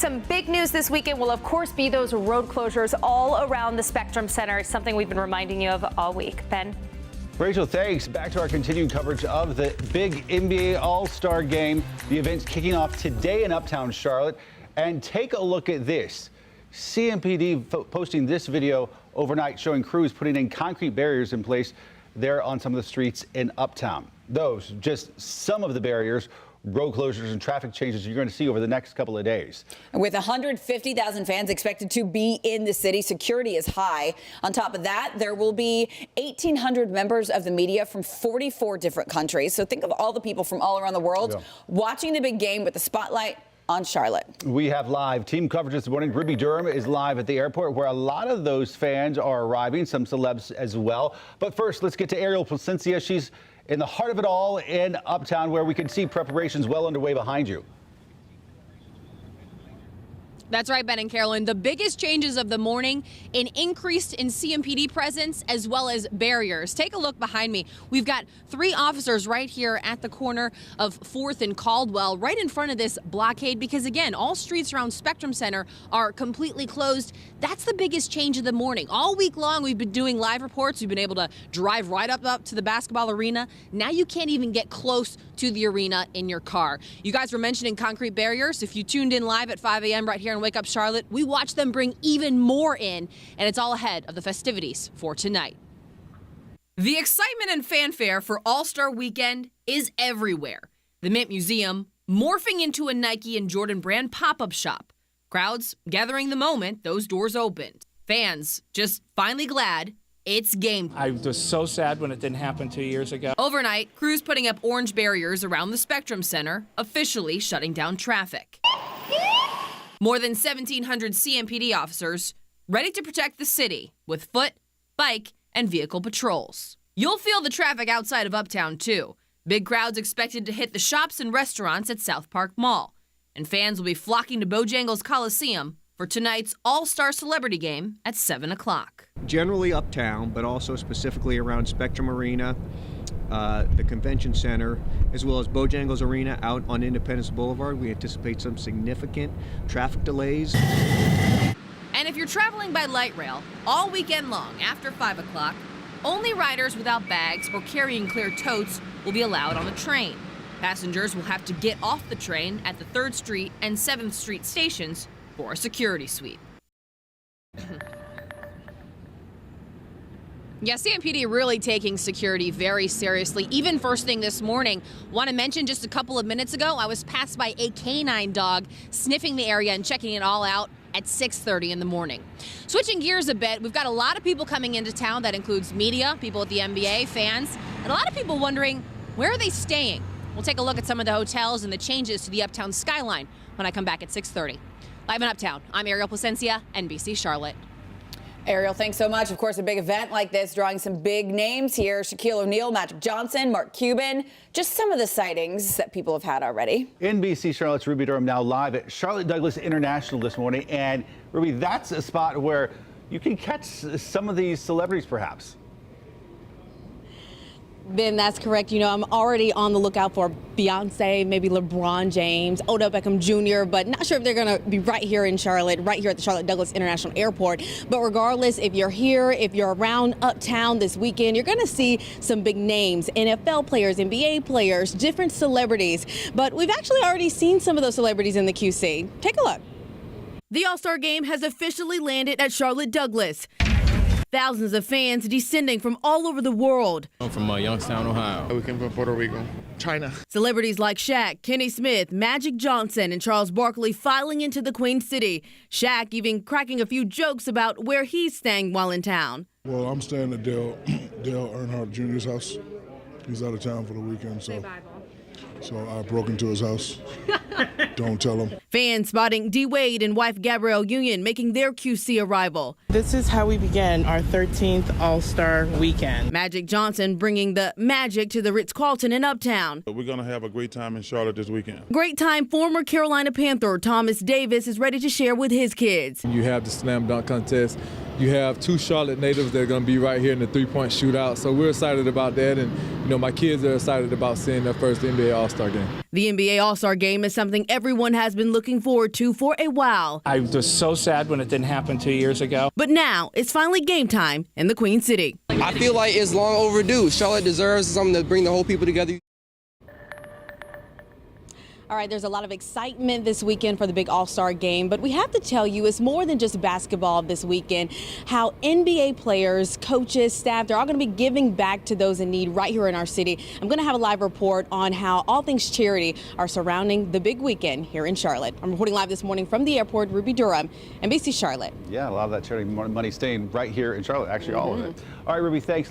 Some big news this weekend will, of course, be those road closures all around the Spectrum Center. It's something we've been reminding you of all week. Ben? Rachel, thanks. Back to our continued coverage of the big NBA All-Star Game. The event's kicking off today in uptown Charlotte. And take a look at this. CMPD posting this video overnight showing crews putting in concrete barriers in place there on some of the streets in uptown. Those, just some of the barriers, road closures and traffic changes you're going to see over the next couple of days. With 150,000 fans expected to be in the city, security is high. On top of that, there will be 1,800 members of the media from 44 different countries. So think of all the people from all around the world watching the big game with the spotlight on Charlotte. We have live team coverage this morning. Ruby Durham is live at the airport where a lot of those fans are arriving, some celebs as well. But first, let's get to Ariel Placencia. She's in the heart of it all in uptown where we can see preparations well underway behind you. That's right, Ben and Carolyn. The biggest changes of the morning, an increase in CMPD presence as well as barriers. Take a look behind me. We've got 3 officers right here at the corner of 4th and Caldwell, right in front of this blockade, because again, all streets around Spectrum Center are completely closed. That's the biggest change of the morning. All week long, we've been doing live reports. We've been able to drive right up to the basketball arena. Now you can't even get close to the arena in your car. You guys were mentioning concrete barriers. If you tuned in live at 5 a.m. right here in Wake Up Charlotte, we watched them bring even more in, and it's all ahead of the festivities for tonight. The excitement and fanfare for All-Star Weekend is everywhere. The Mint Museum morphing into a Nike and Jordan brand pop-up shop. Crowds gathering the moment those doors opened. Fans just finally glad it's game time. I was so sad when it didn't happen 2 years ago. Overnight, crews putting up orange barriers around the Spectrum Center, officially shutting down traffic. More than 1,700 CMPD officers ready to protect the city with foot, bike, and vehicle patrols. You'll feel the traffic outside of Uptown, too. Big crowds expected to hit the shops and restaurants at South Park Mall. And fans will be flocking to Bojangles Coliseum for tonight's All-Star Celebrity Game at 7 o'clock. Generally uptown, but also specifically around Spectrum Arena, the Convention Center, as well as Bojangles Arena out on Independence Boulevard. We anticipate some significant traffic delays. And if you're traveling by light rail all weekend long after 5 o'clock, only riders without bags or carrying clear totes will be allowed on the train. Passengers will have to get off the train at the 3rd Street and 7th Street stations for a security sweep. Yeah, CMPD really taking security very seriously, even first thing this morning. Want to mention just a couple of minutes ago, I was passed by a canine dog sniffing the area and checking it all out at 6:30 in the morning. Switching gears a bit, we've got a lot of people coming into town. That includes media, people at the NBA, fans, and a lot of people wondering, where are they staying? We'll take a look at some of the hotels and the changes to the Uptown skyline when I come back at 6:30. Live in Uptown, I'm Ariel Placencia, NBC Charlotte. Ariel, thanks so much. Of course, a big event like this drawing some big names here. Shaquille O'Neal, Magic Johnson, Mark Cuban. Just some of the sightings that people have had already. NBC Charlotte's Ruby Durham now live at Charlotte Douglas International this morning. And Ruby, that's a spot where you can catch some of these celebrities perhaps. Ben, that's correct. You know, I'm already on the lookout for Beyonce, maybe LeBron James, Odell Beckham Jr., but not sure if they're going to be right here in Charlotte, right here at the Charlotte Douglas International Airport. But regardless, if you're here, if you're around Uptown this weekend, you're going to see some big names, NFL players, NBA players, different celebrities. But we've actually already seen some of those celebrities in the QC. Take a look. The All-Star Game has officially landed at Charlotte Douglas. Thousands of fans descending from all over the world. I'm from Youngstown, Ohio. We came from Puerto Rico, China. Celebrities like Shaq, Kenny Smith, Magic Johnson, and Charles Barkley filing into the Queen City. Shaq even cracking a few jokes about where he's staying while in town. Well, I'm staying at Dale Earnhardt Jr.'s house. He's out of town for the weekend, so I broke into his house. Don't tell him. Fans spotting D. Wade and wife Gabrielle Union making their QC arrival. This is how we begin our 13th All-Star Weekend. Magic Johnson bringing the magic to the Ritz-Carlton in Uptown. We're going to have a great time in Charlotte this weekend. Great time former Carolina Panther Thomas Davis is ready to share with his kids. You have the slam dunk contest. You have 2 Charlotte natives that are going to be right here in the 3-point shootout. So we're excited about that. And, my kids are excited about seeing their first NBA All-Star game. The NBA All-Star game is something every everyone has been looking forward to for a while. I was so sad when it didn't happen 2 years ago. But now it's finally game time in the Queen City. I feel like it's long overdue. Charlotte deserves something to bring the whole people together. All right, there's a lot of excitement this weekend for the big All-Star game, but we have to tell you it's more than just basketball this weekend. How NBA players, coaches, staff, they're all going to be giving back to those in need right here in our city. I'm going to have a live report on how all things charity are surrounding the big weekend here in Charlotte. I'm reporting live this morning from the airport, Ruby Durham, NBC Charlotte. Yeah, a lot of that charity money staying right here in Charlotte, actually all of it. All right, Ruby, thanks.